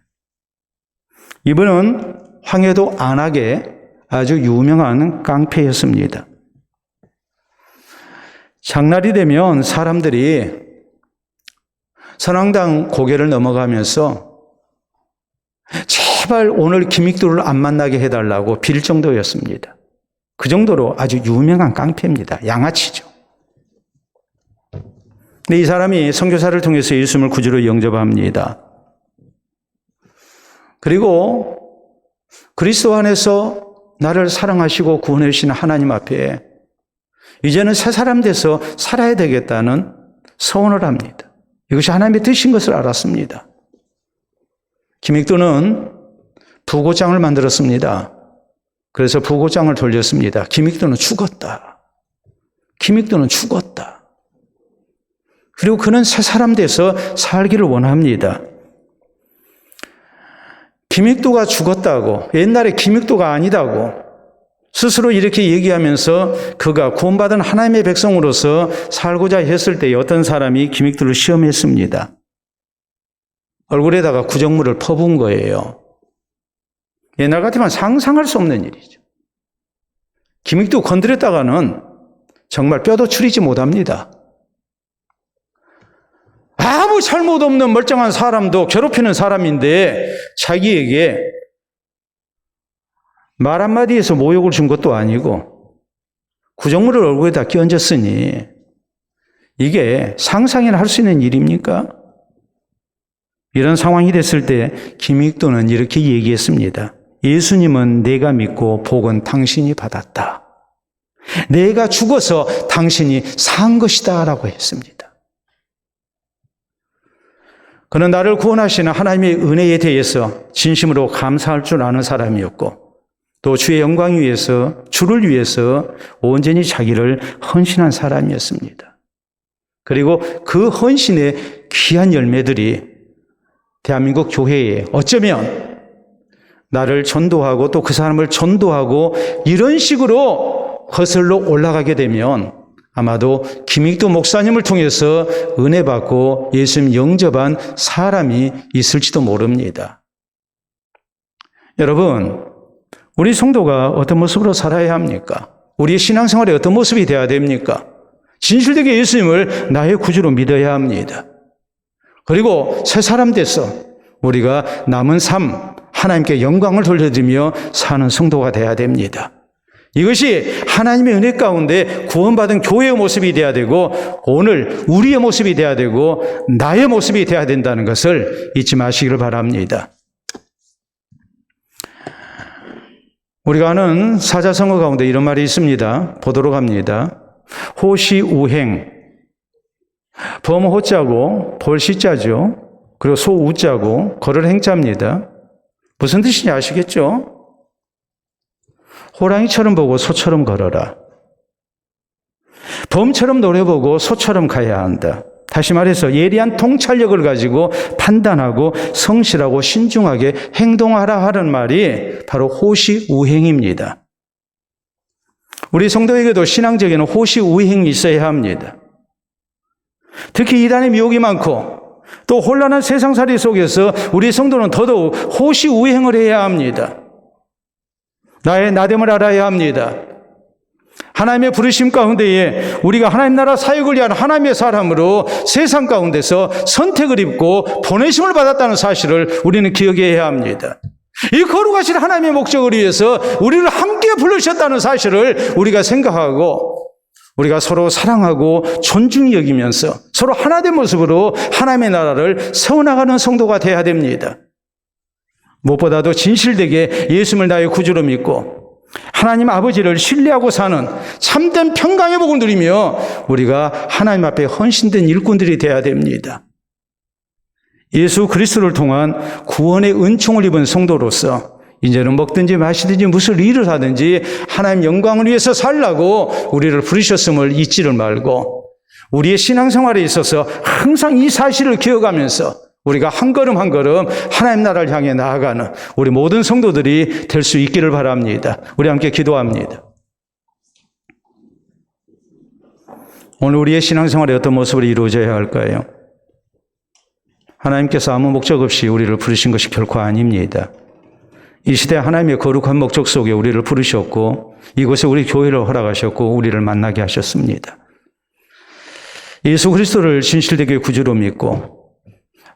이분은 황해도 안악의 아주 유명한 깡패였습니다. 장날이 되면 사람들이 선왕당 고개를 넘어가면서 제발 오늘 김익두를 안 만나게 해달라고 빌 정도였습니다. 그 정도로 아주 유명한 깡패입니다. 양아치죠. 근데 이 사람이 선교사를 통해서 예수님을 구주로 영접합니다. 그리고 그리스도 안에서 나를 사랑하시고 구원해 주신 하나님 앞에 이제는 새 사람 돼서 살아야 되겠다는 서원을 합니다. 이것이 하나님의 뜻인 것을 알았습니다. 김익도는 부고장을 만들었습니다. 그래서 부고장을 돌렸습니다. 김익도는 죽었다. 김익도는 죽었다. 그리고 그는 새 사람 돼서 살기를 원합니다. 김익도가 죽었다고, 옛날에 김익도가 아니다고 스스로 이렇게 얘기하면서 그가 구원받은 하나님의 백성으로서 살고자 했을 때 어떤 사람이 김익도를 시험했습니다. 얼굴에다가 구정물을 퍼부은 거예요. 옛날 같으면 상상할 수 없는 일이죠. 김익도 건드렸다가는 정말 뼈도 추리지 못합니다. 아무 잘못 없는 멀쩡한 사람도 괴롭히는 사람인데 자기에게 말 한마디에서 모욕을 준 것도 아니고 구정물을 얼굴에다 끼얹었으니 이게 상상이나 할 수 있는 일입니까? 이런 상황이 됐을 때 김익도는 이렇게 얘기했습니다. 예수님은 내가 믿고 복은 당신이 받았다. 내가 죽어서 당신이 산 것이다 라고 했습니다. 그는 나를 구원하시는 하나님의 은혜에 대해서 진심으로 감사할 줄 아는 사람이었고 또 주의 영광 위해서 주를 위해서 온전히 자기를 헌신한 사람이었습니다. 그리고 그 헌신의 귀한 열매들이 대한민국 교회에 어쩌면 나를 전도하고 또 그 사람을 전도하고 이런 식으로 거슬러 올라가게 되면 아마도 김익도 목사님을 통해서 은혜 받고 예수님 영접한 사람이 있을지도 모릅니다. 여러분, 우리 성도가 어떤 모습으로 살아야 합니까? 우리의 신앙생활에 어떤 모습이 되어야 됩니까? 진실되게 예수님을 나의 구주로 믿어야 합니다. 그리고 새 사람 돼서 우리가 남은 삶 하나님께 영광을 돌려드리며 사는 성도가 되어야 됩니다. 이것이 하나님의 은혜 가운데 구원받은 교회의 모습이 되어야 되고 오늘 우리의 모습이 되어야 되고 나의 모습이 되어야 된다는 것을 잊지 마시기를 바랍니다. 우리가 아는 사자성어 가운데 이런 말이 있습니다. 보도록 합니다. 호시우행, 범호자고 볼시자죠. 그리고 소우자고 걸을 행자입니다. 무슨 뜻인지 아시겠죠? 호랑이처럼 보고 소처럼 걸어라. 범처럼 노려보고 소처럼 가야 한다. 다시 말해서 예리한 통찰력을 가지고 판단하고 성실하고 신중하게 행동하라 하는 말이 바로 호시우행입니다. 우리 성도에게도 신앙적인 호시우행이 있어야 합니다. 특히 이단의 미혹이 많고 또 혼란한 세상살이 속에서 우리 성도는 더더욱 호시우행을 해야 합니다. 나의 나됨을 알아야 합니다. 하나님의 부르심 가운데에 우리가 하나님 나라 사역을 위한 하나님의 사람으로 세상 가운데서 선택을 입고 보내심을 받았다는 사실을 우리는 기억해야 합니다. 이 거룩하신 하나님의 목적을 위해서 우리를 함께 부르셨다는 사실을 우리가 생각하고 우리가 서로 사랑하고 존중히 여기면서 서로 하나된 모습으로 하나님의 나라를 세워나가는 성도가 되어야 됩니다. 무엇보다도 진실되게 예수님을 나의 구주로 믿고 하나님 아버지를 신뢰하고 사는 참된 평강의 복을 누리며 우리가 하나님 앞에 헌신된 일꾼들이 되어야 됩니다. 예수 그리스도를 통한 구원의 은총을 입은 성도로서 이제는 먹든지 마시든지 무슨 일을 하든지 하나님 영광을 위해서 살라고 우리를 부르셨음을 잊지를 말고 우리의 신앙생활에 있어서 항상 이 사실을 기억하면서 우리가 한 걸음 한 걸음 하나님 나라를 향해 나아가는 우리 모든 성도들이 될 수 있기를 바랍니다. 우리 함께 기도합니다. 오늘 우리의 신앙생활이 어떤 모습으로 이루어져야 할까요? 하나님께서 아무 목적 없이 우리를 부르신 것이 결코 아닙니다. 이 시대 하나님의 거룩한 목적 속에 우리를 부르셨고 이곳에 우리 교회를 허락하셨고 우리를 만나게 하셨습니다. 예수 그리스도를 진실되게 구주로 믿고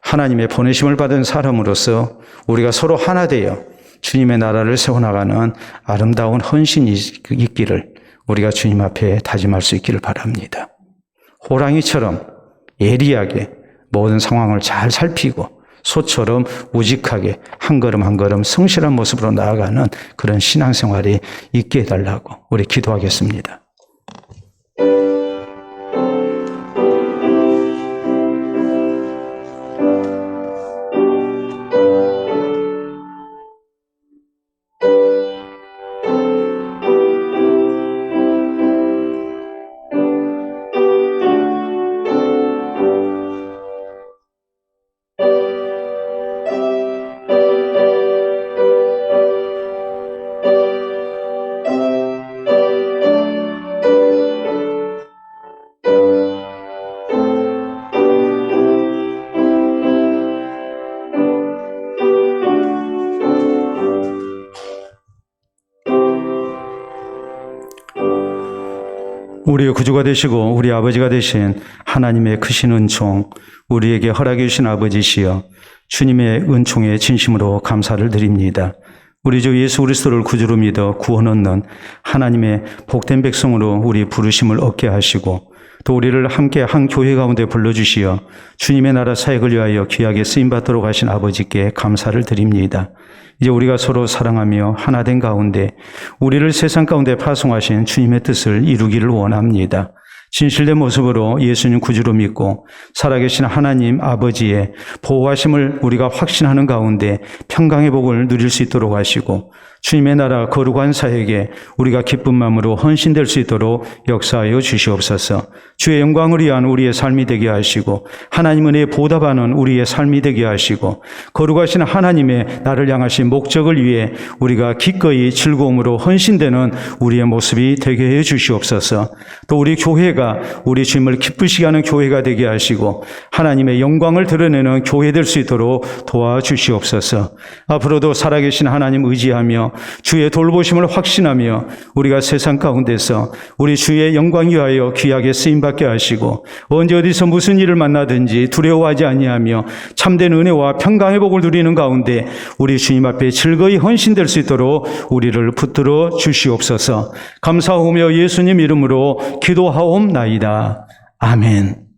하나님의 보내심을 받은 사람으로서 우리가 서로 하나 되어 주님의 나라를 세워나가는 아름다운 헌신이 있기를 우리가 주님 앞에 다짐할 수 있기를 바랍니다. 호랑이처럼 예리하게 모든 상황을 잘 살피고 소처럼 우직하게 한 걸음 한 걸음 성실한 모습으로 나아가는 그런 신앙생활이 있게 해달라고 우리 기도하겠습니다. 우리의 구주가 되시고 우리 아버지가 되신 하나님의 크신 은총, 우리에게 허락해 주신 아버지시여 주님의 은총에 진심으로 감사를 드립니다. 우리 주 예수 그리스도를 구주로 믿어 구원 얻는 하나님의 복된 백성으로 우리 부르심을 얻게 하시고 또 우리를 함께 한 교회 가운데 불러주시어 주님의 나라 사역을 위하여 귀하게 쓰임받도록 하신 아버지께 감사를 드립니다. 이제 우리가 서로 사랑하며 하나 된 가운데 우리를 세상 가운데 파송하신 주님의 뜻을 이루기를 원합니다. 진실된 모습으로 예수님 구주로 믿고 살아계신 하나님 아버지의 보호하심을 우리가 확신하는 가운데 평강의 복을 누릴 수 있도록 하시고 주님의 나라 거룩한 사역에 우리가 기쁜 마음으로 헌신될 수 있도록 역사하여 주시옵소서. 주의 영광을 위한 우리의 삶이 되게 하시고 하나님 은혜에 보답하는 우리의 삶이 되게 하시고 거룩하신 하나님의 나를 향하신 목적을 위해 우리가 기꺼이 즐거움으로 헌신되는 우리의 모습이 되게 해 주시옵소서. 또 우리 교회가 우리 주님을 기쁘시게 하는 교회가 되게 하시고 하나님의 영광을 드러내는 교회 될 수 있도록 도와주시옵소서. 앞으로도 살아계신 하나님 의지하며 주의 돌보심을 확신하며 우리가 세상 가운데서 우리 주의 영광 위하여 귀하게 쓰임받게 하시고 언제 어디서 무슨 일을 만나든지 두려워하지 아니하며 참된 은혜와 평강의 복을 누리는 가운데 우리 주님 앞에 즐거이 헌신될 수 있도록 우리를 붙들어 주시옵소서. 감사하며 예수님 이름으로 기도하옵나이다. 아멘.